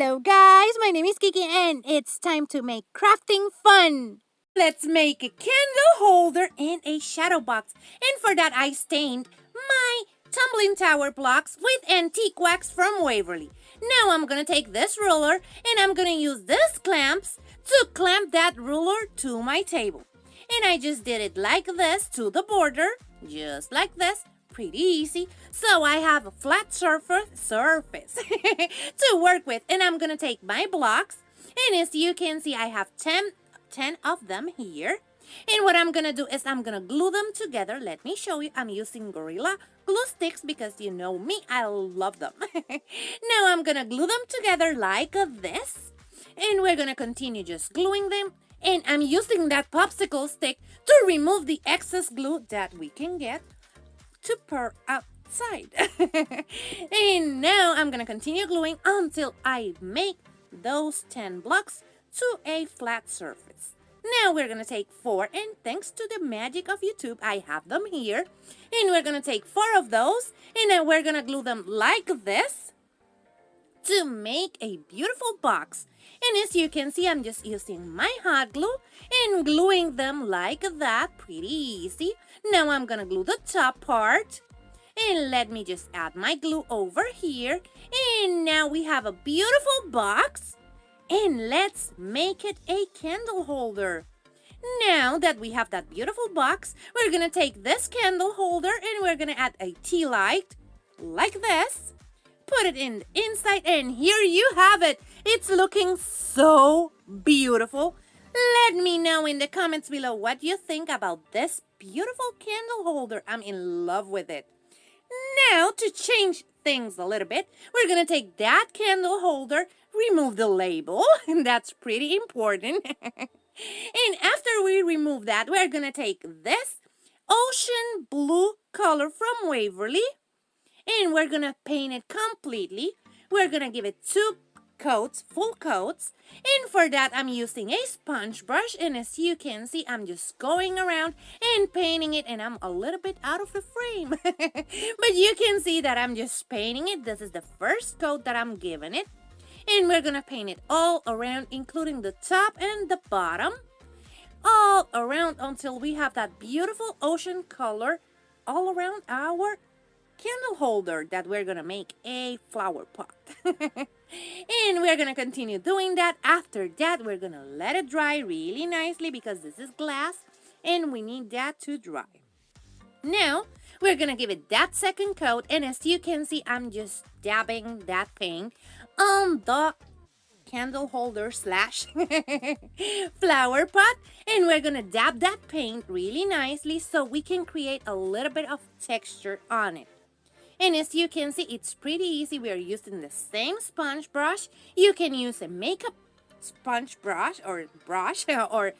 Hello guys, my name is Kiki and it's time to make crafting fun. Let's make a candle holder and a shadow box. And for that I stained my tumbling tower blocks with antique wax from Waverly. Now I'm gonna take this ruler and I'm gonna use these clamps to clamp that ruler to my table. And I just did it like this to the border, just like this. Pretty easy. So I have a flat surface to work with, and I'm gonna take my blocks, and as you can see I have 10 of them here. And what I'm gonna do is I'm gonna glue them together. Let me show you. I'm using Gorilla glue sticks because you know me, I love them. Now I'm gonna glue them together like this, and we're gonna continue just gluing them. And I'm using that popsicle stick to remove the excess glue that we can get to pour outside. And now I'm gonna continue gluing until I make those 10 blocks to a flat surface. Now we're gonna take 4, and thanks to the magic of YouTube, I have them here. And we're gonna take 4 of those, and then we're gonna glue them like this to make a beautiful box. And as you can see, I'm just using my hot glue and gluing them like that. Pretty easy. Now I'm gonna glue the top part. And let me just add my glue over here. And now we have a beautiful box. And let's make it a candle holder. Now that we have that beautiful box, we're gonna take this candle holder and we're gonna add a tea light like this. Put it in the inside, and here you have it. It's looking so beautiful. Let me know in the comments below what you think about this beautiful candle holder. I'm in love with it. Now, to change things a little bit, we're gonna take that candle holder, remove the label, and that's pretty important. And after we remove that, we're gonna take this ocean blue color from Waverly, and we're gonna paint it completely. We're gonna give it 2 coats, full coats, and for that I'm using a sponge brush, and as you can see I'm just going around and painting it, and I'm a little bit out of the frame. But you can see that I'm just painting it. This is the first coat that I'm giving it, and we're gonna paint it all around, including the top and the bottom, all around until we have that beautiful ocean color all around our candle holder that we're gonna make a flower pot. And we're gonna continue doing that. After that, we're gonna let it dry really nicely because this is glass and we need that to dry. Now we're gonna give it that second coat, and as you can see I'm just dabbing that paint on the candle holder slash flower pot, and we're gonna dab that paint really nicely so we can create a little bit of texture on it. And as you can see, it's pretty easy. We are using the same sponge brush. You can use a makeup sponge brush or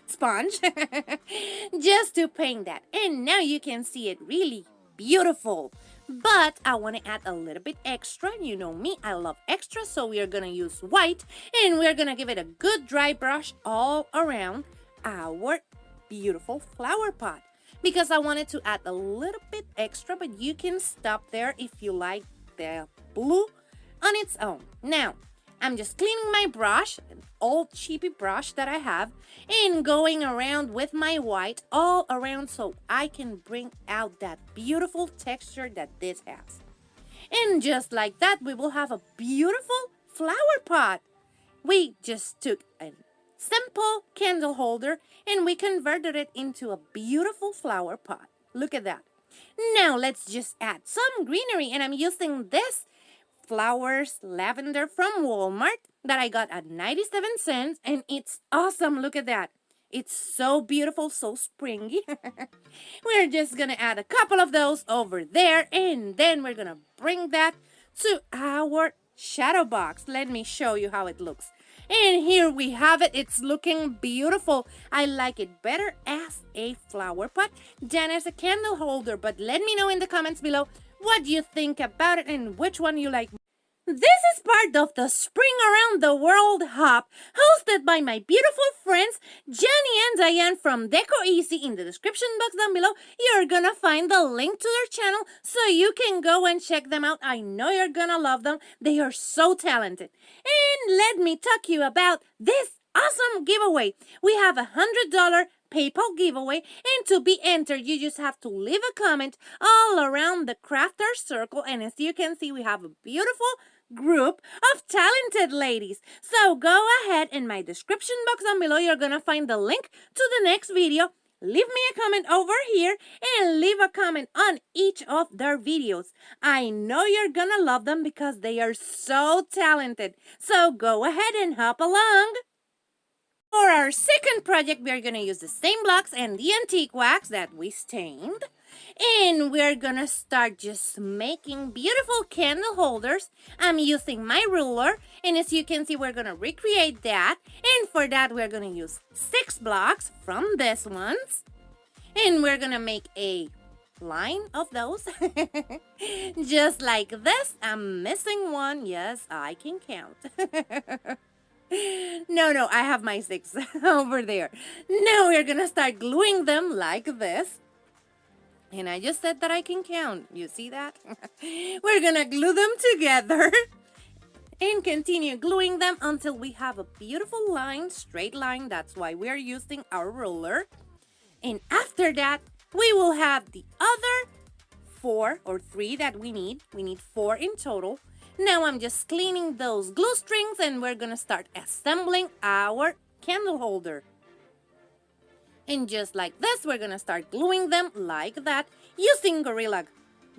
sponge just to paint that. And now you can see it really beautiful. But I want to add a little bit extra. You know me, I love extra, so we are going to use white. And we're going to give it a good dry brush all around our beautiful flower pot, because I wanted to add a little bit extra, but you can stop there if you like the blue on its own. Now, I'm just cleaning my brush, an old cheapy brush that I have, and going around with my white all around so I can bring out that beautiful texture that this has. And just like that, we will have a beautiful flower pot. We just took a simple candle holder and we converted it into a beautiful flower pot. Look at that. Now let's just add some greenery, and I'm using this flowers lavender from Walmart that I got at 97 cents, and it's awesome. Look at that. It's so beautiful, so springy. We're just gonna add a couple of those over there, and then we're gonna bring that to our shadow box. Let me show you how it looks. And here we have it. It's looking beautiful. I like it better as a flower pot than as a candle holder. But let me know in the comments below what you think about it and which one you like. This is part of the Spring Around the World Hop, hosted by my beautiful friends Janny and Dyanne from Deco Easy. In the description box down below, you're gonna find the link to their channel so you can go and check them out. I know you're gonna love them. They are so talented. And let me talk you about this awesome giveaway. We have $100 PayPal giveaway, and to be entered, you just have to leave a comment all around the crafter circle. And as you can see, we have a beautiful group of talented ladies. So go ahead, in my description box down below, you're gonna find the link to the next video. Leave me a comment over here and leave a comment on each of their videos. I know you're gonna love them because they are so talented. So go ahead and hop along. For our second project, we are going to use the same blocks and the antique wax that we stained. And we're going to start just making beautiful candle holders. I'm using my ruler. And as you can see, we're going to recreate that. And for that, we're going to use 6 blocks from these ones. And we're going to make a line of those. Just like this. I'm missing one. Yes, I can count. No, I have my 6 over there. Now we're gonna start gluing them like this. And I just said that I can count. You see that? We're gonna glue them together and continue gluing them until we have a beautiful line, straight line. That's why we are using our ruler. And after that, we will have the other 4 or 3 that we need. We need 4 in total. Now I'm just cleaning those glue strings and we're gonna start assembling our candle holder. And just like this, we're gonna start gluing them like that using Gorilla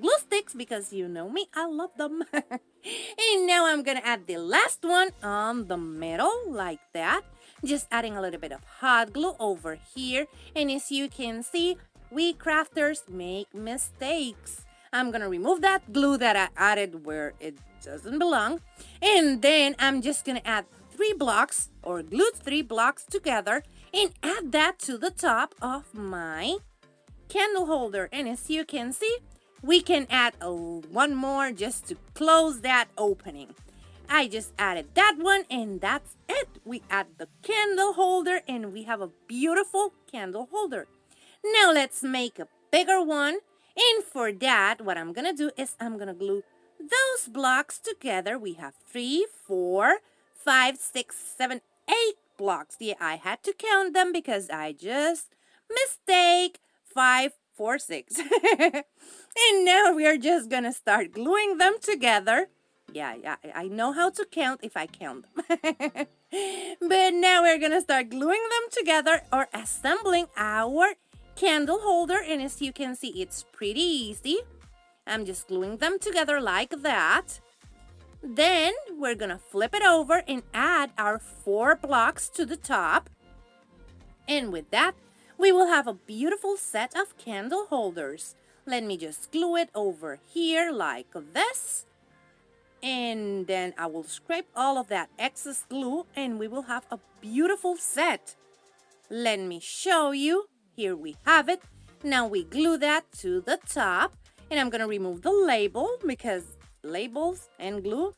glue sticks because you know me, I love them. And now I'm gonna add the last one on the middle like that. Just adding a little bit of hot glue over here. And as you can see, we crafters make mistakes. I'm gonna remove that glue that I added where it doesn't belong. And then I'm just gonna add 3 blocks or glue 3 blocks together and add that to the top of my candle holder. And as you can see, we can add one more just to close that opening. I just added that one and that's it. We add the candle holder and we have a beautiful candle holder. Now let's make a bigger one. And for that, what I'm gonna do is I'm gonna glue those blocks together. We have 3, 4, 5, 6, 7, 8 blocks. Yeah, I had to count them because I just mistake. 5, 4, 6. And now we are just gonna start gluing them together. Yeah, I know how to count if I count them. But now we're gonna start gluing them together or assembling our candle holder. And as you can see, it's pretty easy. I'm just gluing them together like that. Then we're gonna flip it over and add our 4 blocks to the top. And with that, we will have a beautiful set of candle holders. Let me just glue it over here like this. And then I will scrape all of that excess glue and we will have a beautiful set. Let me show you. Here we have it. Now we glue that to the top. And I'm going to remove the label because labels and glue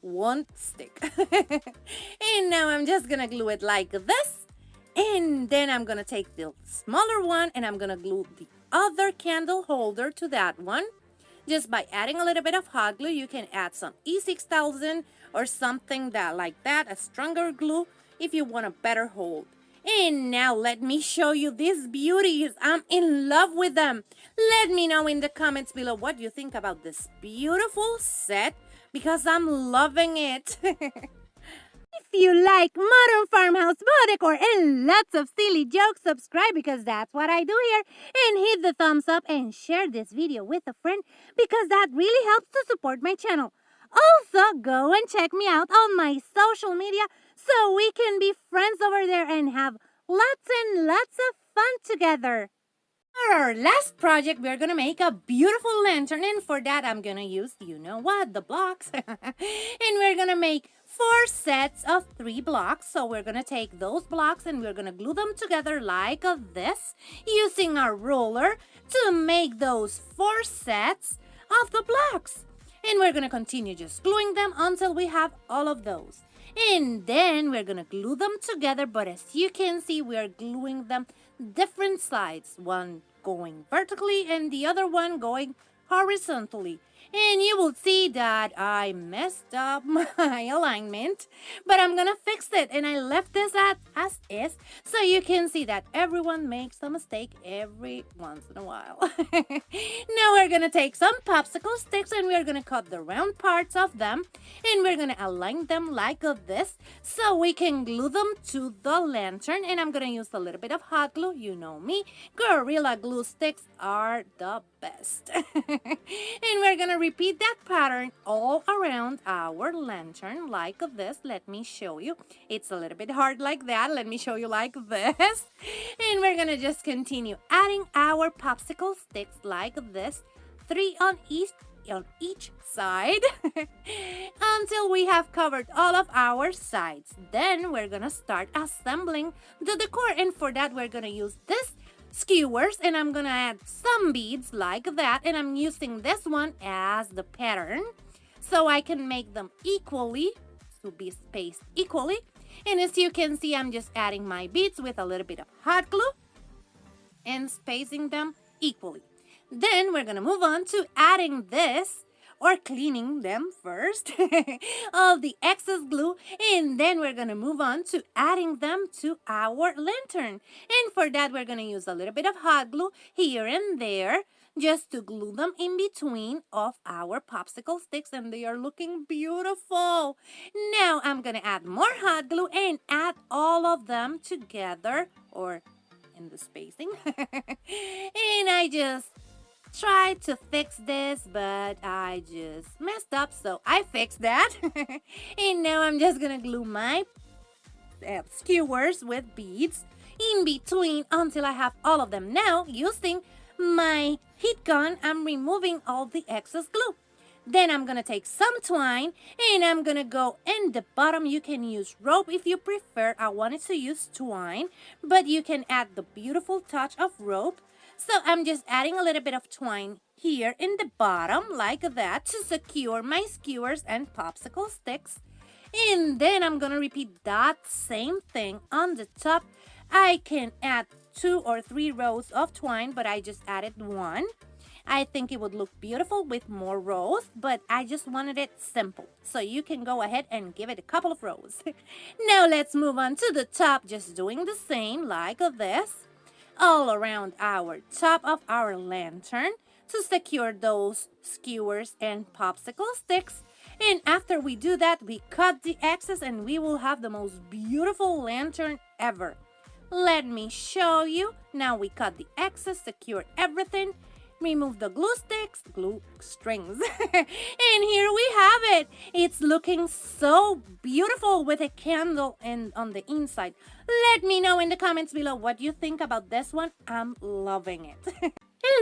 won't stick. And now I'm just going to glue it like this. And then I'm going to take the smaller one and I'm going to glue the other candle holder to that one. Just by adding a little bit of hot glue, you can add some E6000 or something that like that, a stronger glue if you want a better hold. And now let me show you these beauties. I'm in love with them. Let me know in the comments below what you think about this beautiful set because I'm loving it. If you like modern farmhouse, boho decor, and lots of silly jokes, subscribe because that's what I do here. And hit the thumbs up and share this video with a friend because that really helps to support my channel. Also, go and check me out on my social media so we can be friends over there and have lots and lots of fun together. For our last project, we're going to make a beautiful lantern. And for that, I'm going to use, you know what, the blocks. And we're going to make 4 sets of 3 blocks. So we're going to take those blocks and we're going to glue them together like this using our ruler to make those 4 sets of the blocks. And we're going to continue just gluing them until we have all of those. And then we're going to glue them together, but as you can see, we are gluing them different sides, one going vertically and the other one going horizontally. And you will see that I messed up my alignment, but I'm gonna fix it, and I left this as is, so you can see that everyone makes a mistake every once in a while. Now we're gonna take some popsicle sticks and we're gonna cut the round parts of them, and we're gonna align them like this so we can glue them to the lantern. And I'm gonna use a little bit of hot glue. You know me, Gorilla Glue sticks are the best. And we're gonna repeat that pattern all around our lantern like this. Let me show you. It's a little bit hard like that. Let me show you like this. And we're gonna just continue adding our popsicle sticks like this, 3 on each side until we have covered all of our sides. Then we're gonna start assembling the decor, and for that we're gonna use this skewers, and I'm gonna add some beads like that, and I'm using this one as the pattern so I can make them equally, to be spaced equally. And as you can see, I'm just adding my beads with a little bit of hot glue and spacing them equally. Then we're gonna move on to adding this, or cleaning them first, all the excess glue, and then we're gonna move on to adding them to our lantern. And for that we're gonna use a little bit of hot glue here and there just to glue them in between of our popsicle sticks, and they are looking beautiful. Now I'm gonna add more hot glue and add all of them together, or in the spacing. And I just tried to fix this, but I just messed up, so I fixed that. And now I'm just gonna glue my skewers with beads in between until I have all of them. Now, using my heat gun, I'm removing all the excess glue. Then I'm gonna take some twine and I'm gonna go in the bottom. You can use rope if you prefer. I wanted to use twine, but you can add the beautiful touch of rope. So I'm just adding a little bit of twine here in the bottom like that to secure my skewers and popsicle sticks. And then I'm gonna repeat that same thing on the top. I can add 2 or 3 rows of twine, but I just added 1. I think it would look beautiful with more rows, but I just wanted it simple. So you can go ahead and give it a couple of rows. Now let's move on to the top, just doing the same like this, all around our top of our lantern to secure those skewers and popsicle sticks. And after we do that, we cut the excess and we will have the most beautiful lantern ever. Let me show you. Now we cut the excess, secure everything, remove the glue sticks, glue strings, and here we have it. It's looking so beautiful with a candle and on the inside. Let me know in the comments below what you think about this one. I'm loving it.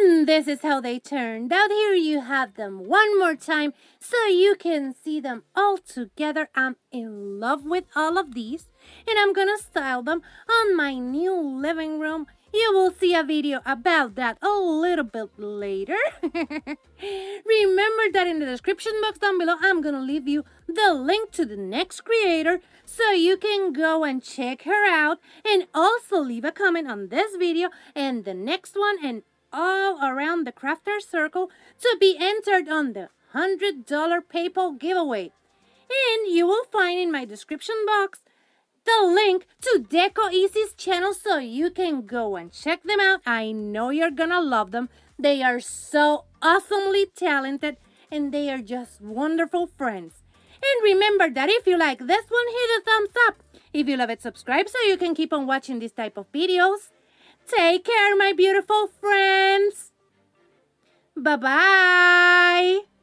And this is how they turned out. Here you have them one more time so you can see them all together. I'm in love with all of these, and I'm gonna style them on my new living room. You will see a video about that a little bit later. Remember that in the description box down below, I'm gonna leave you the link to the next creator so you can go and check her out, and also leave a comment on this video and the next one and all around the crafter circle to be entered on the $100 PayPal giveaway. And you will find in my description box the link to Deco Easy's channel so you can go and check them out. I know you're gonna love them. They are so awesomely talented and they are just wonderful friends. And remember that if you like this one, hit a thumbs up. If you love it, subscribe so you can keep on watching this type of videos. Take care, my beautiful friends. Bye-bye.